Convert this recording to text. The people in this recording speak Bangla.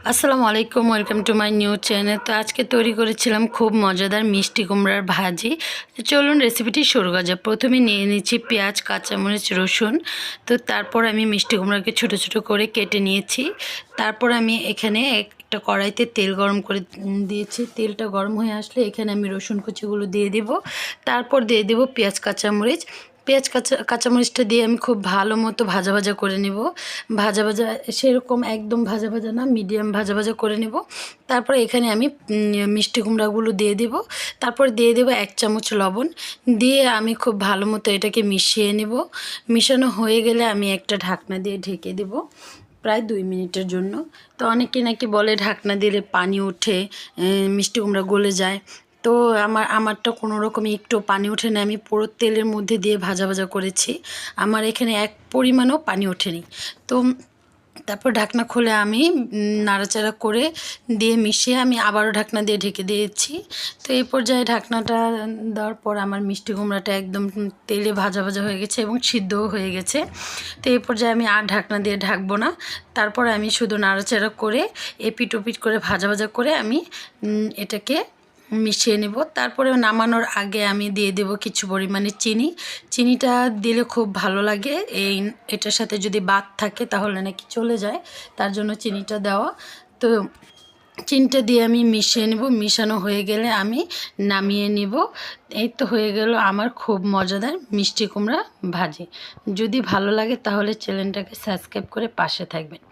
আসসালামু আলাইকুম, welcome to my new channel. তো আজকে তৈরি করেছিলাম খুব মজাদার মিষ্টি কুমড়ার ভাজি। তো চলুন রেসিপিটি শুরু করা যাক। প্রথমে নিয়ে নিচ্ছি পেঁয়াজ, কাঁচামরিচ, রসুন। তো তারপর আমি মিষ্টি কুমড়াকে ছোট ছোট করে কেটে নিয়েছি। তারপর আমি এখানে একটা কড়াইতে তেল গরম করে দিয়েছি। তেলটা গরম হয়ে আসলে এখানে আমি রসুন কুচিগুলো দিয়ে দিব। তারপর দিয়ে দেব পেঁয়াজ, কাঁচামরিচ। পেঁয়াজ কাঁচামরিচটা দিয়ে আমি খুব ভালো মতো ভাজা ভাজা করে নেব। ভাজা ভাজা সেরকম একদম ভাজা ভাজা না, মিডিয়াম ভাজা ভাজা করে নেব। তারপরে এখানে আমি মিষ্টি কুমড়াগুলো দিয়ে দেব। তারপর দিয়ে দেব 1 চামচ লবণ। দিয়ে আমি খুব ভালো মতো এটাকে মিশিয়ে নেব। মিশানো হয়ে গেলে আমি একটা ঢাকনা দিয়ে ঢেকে দেব প্রায় 2 মিনিটের জন্য। তো অনেকে নাকি বলে ঢাকনা দিলে পানি ওঠে, মিষ্টি কুমড়া গলে যায়। তো আমারটা কোনো রকমই একটু পানি ওঠে না। আমি পুরো তেলের মধ্যে দিয়ে ভাজা ভাজা করেছি। আমার এখানে এক পরিমাণও পানি ওঠেনি। তো তারপর ঢাকনা খুলে আমি নাড়াচাড়া করে দিয়ে মিশিয়ে আমি আবারও ঢাকনা দিয়ে ঢেকে দিয়েছি। তো এই পর্যায়ে ঢাকনাটা দেওয়ার পর আমার মিষ্টি কুমড়াটা একদম তেলে ভাজা ভাজা হয়ে গেছে এবং সিদ্ধও হয়ে গেছে। তো এই পর্যায়ে আমি আর ঢাকনা দিয়ে ঢাকবো না। তারপর আমি শুধু নাড়াচাড়া করে এপিট ওপিট করে ভাজা ভাজা করে আমি এটাকে মিশিয়ে নেব। তারপরে নামানোর আগে আমি দিয়ে দেব কিছু পরিমাণে চিনি। চিনিটা দিলে খুব ভালো লাগে। এটার সাথে যদি বাত থাকে তাহলে নাকি চলে যায়, তার জন্য চিনিটা দেওয়া। তো চিনিটা দিয়ে আমি মিশিয়ে নেব। মিশানো হয়ে গেলে আমি নামিয়ে নেব। এই তো হয়ে গেল আমার খুব মজাদার মিষ্টি কুমড়া ভাজি। যদি ভালো লাগে তাহলে চ্যানেলটাকে সাবস্ক্রাইব করে পাশে থাকবেন।